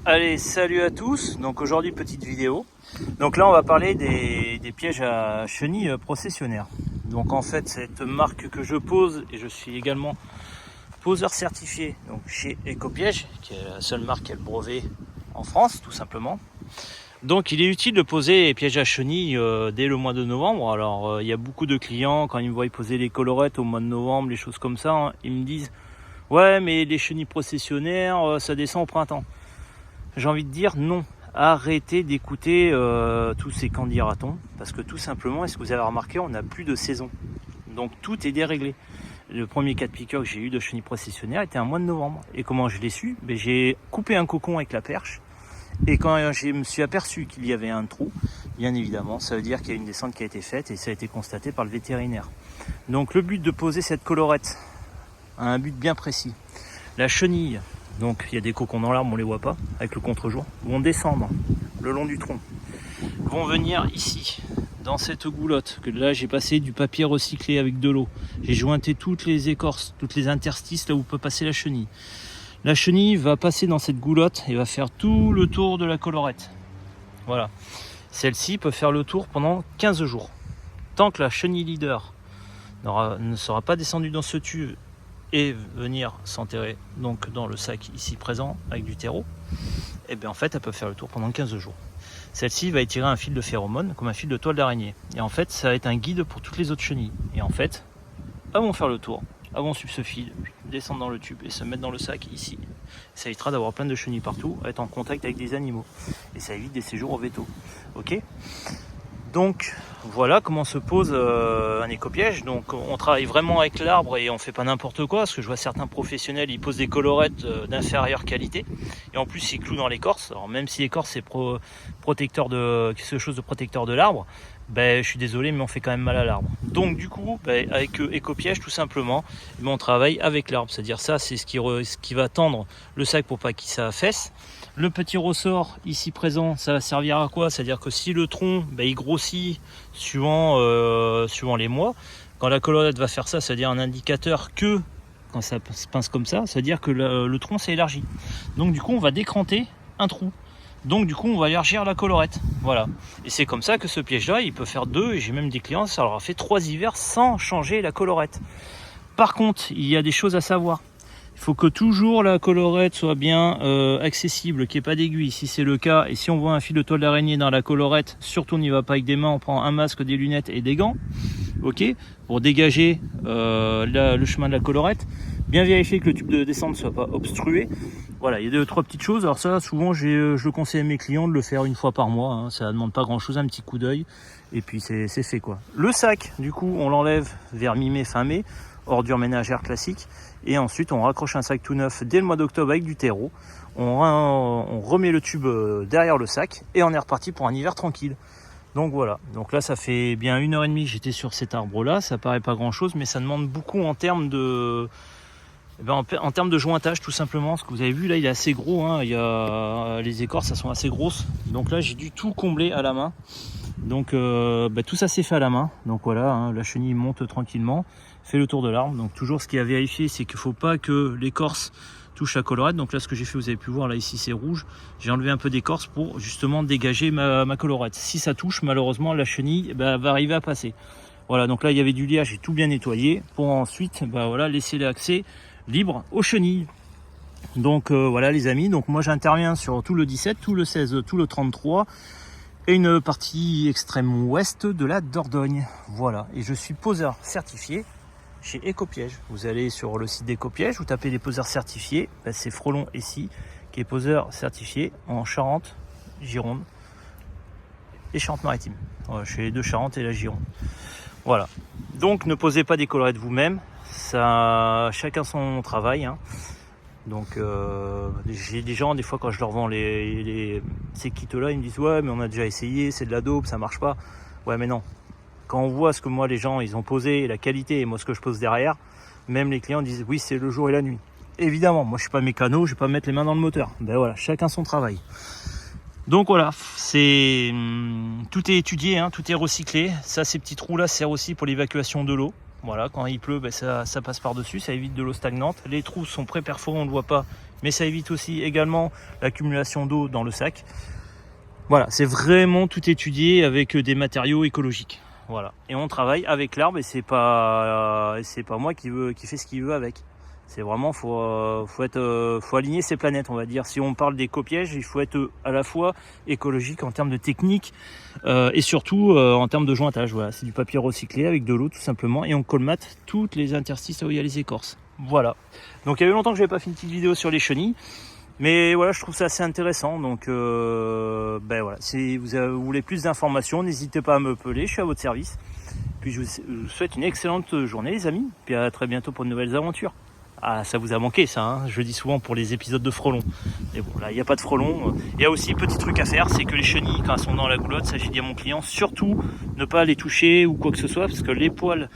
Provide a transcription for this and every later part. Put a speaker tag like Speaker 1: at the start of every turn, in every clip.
Speaker 1: Allez, salut à tous. Donc aujourd'hui, petite vidéo. Donc là, on va parler des pièges à chenilles processionnaires. Donc en fait, cette marque que je pose, et je suis également poseur certifié donc chez Ecopiège, qui est la seule marque qui a le brevet en France, tout simplement. Donc il est utile de poser les pièges à chenilles dès le mois de novembre. Alors il y a beaucoup de clients, quand ils me voient poser les colorettes au mois de novembre, les choses comme ça, hein, ils me disent « Ouais, mais les chenilles processionnaires, ça descend au printemps ». J'ai envie de dire non, arrêtez d'écouter tous ces candidatons, parce que tout simplement, est-ce que vous avez remarqué, on n'a plus de saison. Donc tout est déréglé. Le premier cas de piqûre que j'ai eu de chenille processionnaire était un mois de novembre. Et comment je l'ai su? J'ai coupé un cocon avec la perche, et quand je me suis aperçu qu'il y avait un trou, bien évidemment, ça veut dire qu'il y a une descente qui a été faite, et ça a été constaté par le vétérinaire. Donc le but de poser cette colorette a un but bien précis. La chenille, donc il y a des cocons dans l'arbre, on ne les voit pas, avec le contre-jour, vont descendre le long du tronc, vont venir ici, dans cette goulotte, que là j'ai passé du papier recyclé avec de l'eau, j'ai jointé toutes les écorces, toutes les interstices là où peut passer la chenille. La chenille va passer dans cette goulotte et va faire tout le tour de la colorette. Voilà, celle-ci peut faire le tour pendant 15 jours. Tant que la chenille leader ne sera pas descendue dans ce tube et venir s'enterrer donc dans le sac ici présent avec du terreau, et bien en fait elle peut faire le tour pendant 15 jours. Celle-ci va étirer un fil de phéromone comme un fil de toile d'araignée, et en fait ça va être un guide pour toutes les autres chenilles, et en fait elles vont faire le tour, elles vont suivre ce fil, descendre dans le tube et se mettre dans le sac ici. Ça évitera d'avoir plein de chenilles partout, à être en contact avec des animaux, et ça évite des séjours au veto. Ok, donc voilà comment se pose un écopiège. Donc on travaille vraiment avec l'arbre et on fait pas n'importe quoi, parce que je vois certains professionnels, ils posent des colorettes d'inférieure qualité et en plus ils clouent dans l'écorce. Alors même si l'écorce est protecteur de quelque chose de protecteur de l'arbre, ben je suis désolé mais on fait quand même mal à l'arbre. Donc du coup avec écopiège tout simplement, on travaille avec l'arbre, c'est-à-dire ça c'est ce qui va tendre le sac pour pas qu'il s'affaisse. Le petit ressort ici présent, ça va servir à quoi? C'est-à-dire que si le tronc il grossit suivant les mois, quand la colorette va faire ça, c'est-à-dire un indicateur que quand ça se pince comme ça, c'est-à-dire que le tronc s'est élargi. Donc du coup on va décranter un trou. Donc du coup on va élargir la colorette. Voilà. Et c'est comme ça que ce piège-là, il peut faire 2, et j'ai même des clients, ça leur a fait 3 hivers sans changer la colorette. Par contre, il y a des choses à savoir. Il faut que toujours la colorette soit bien accessible, qu'il n'y ait pas d'aiguille. Si c'est le cas, et si on voit un fil de toile d'araignée dans la colorette, surtout on n'y va pas avec des mains, on prend un masque, des lunettes et des gants, ok, pour dégager le chemin de la colorette. Bien vérifier que le tube de descente ne soit pas obstrué. Voilà, il y a 2-3 petites choses. Alors ça, souvent, je le conseille à mes clients de le faire une fois par mois. Hein. Ça ne demande pas grand-chose, un petit coup d'œil. Et puis c'est fait quoi. Le sac, du coup, on l'enlève vers mi-mai, fin mai. Ordure ménagère classique, et ensuite on raccroche un sac tout neuf dès le mois d'octobre avec du terreau, on remet le tube derrière le sac et on est reparti pour un hiver tranquille. Donc voilà, donc là ça fait bien 1h30 que j'étais sur cet arbre là, ça paraît pas grand chose mais ça demande beaucoup en termes de en termes de jointage tout simplement. Ce que vous avez vu là, il est assez gros, hein. Les écorces ça sont assez grosses, donc là j'ai dû tout combler à la main. Donc tout ça c'est fait à la main. Donc voilà, hein, la chenille monte tranquillement, fait le tour de l'arbre. Donc toujours ce qui est à vérifier, c'est qu'il ne faut pas que l'écorce touche la colorette. Donc là ce que j'ai fait, vous avez pu voir là ici c'est rouge, j'ai enlevé un peu d'écorce pour justement dégager ma colorette. Si ça touche, malheureusement la chenille va arriver à passer. Voilà, donc là il y avait du liage, j'ai tout bien nettoyé pour ensuite voilà, laisser l'accès libre aux chenilles. Donc voilà les amis, donc moi j'interviens sur tout le 17, tout le 16, tout le 33 et une partie extrême ouest de la Dordogne. Voilà, et je suis poseur certifié chez Ecopiège. Vous allez sur le site d'Ecopiège, vous tapez les poseurs certifiés, c'est Frelon ici qui est poseur certifié en Charente, Gironde et Charente-Maritime. Voilà, chez les deux Charentes et la Gironde. Voilà, donc ne posez pas des colorettes vous-même, ça chacun son travail, hein. Donc j'ai des gens, des fois quand je leur vends ces kits là, ils me disent ouais mais on a déjà essayé, c'est de la dope, ça marche pas. Ouais mais non, quand on voit ce que moi les gens ils ont posé, la qualité et moi ce que je pose derrière, même les clients disent oui c'est le jour et la nuit. Évidemment, moi je suis pas mécano, je vais pas mettre les mains dans le moteur. Ben voilà, chacun son travail. Donc voilà, tout est étudié, hein, tout est recyclé. Ça, ces petits trous là servent aussi pour l'évacuation de l'eau. Voilà, quand il pleut, ça passe par-dessus, ça évite de l'eau stagnante. Les trous sont pré-perforés, on ne le voit pas, mais ça évite aussi également l'accumulation d'eau dans le sac. Voilà, c'est vraiment tout étudié avec des matériaux écologiques. Voilà, et on travaille avec l'arbre et c'est pas moi qui fait ce qu'il veut avec. C'est vraiment faut aligner ses planètes, on va dire. Si on parle d'éco-pièges, il faut être à la fois écologique en termes de technique et surtout en termes de jointage. Voilà, c'est du papier recyclé avec de l'eau tout simplement et on colmate toutes les interstices là où il y a les écorces. Voilà. Donc il y a eu longtemps que je n'avais pas fait une petite vidéo sur les chenilles. Mais voilà, je trouve ça assez intéressant. Donc voilà, si vous voulez plus d'informations, n'hésitez pas à me appeler, je suis à votre service. Puis je vous souhaite une excellente journée les amis. Puis à très bientôt pour de nouvelles aventures. Ah, ça vous a manqué ça, hein, je le dis souvent pour les épisodes de frelons. Mais bon, là, il n'y a pas de frelons. Il y a aussi un petit truc à faire, c'est que les chenilles, quand elles sont dans la goulotte, ça j'ai dit à mon client, surtout ne pas les toucher ou quoi que ce soit, parce que les poils,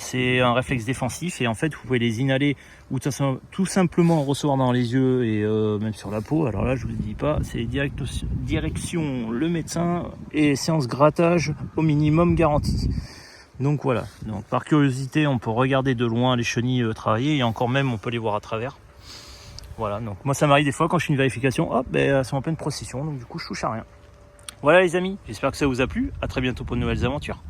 Speaker 1: c'est un réflexe défensif et en fait, vous pouvez les inhaler ou tout simplement recevoir dans les yeux et même sur la peau. Alors là, je vous le dis pas, c'est direction le médecin et séance grattage au minimum garantie. Donc voilà, donc par curiosité on peut regarder de loin les chenilles travailler et encore même on peut les voir à travers. Voilà, donc moi ça m'arrive des fois quand je fais une vérification, hop, elles sont en pleine procession, donc du coup je touche à rien. Voilà les amis, j'espère que ça vous a plu, à très bientôt pour de nouvelles aventures.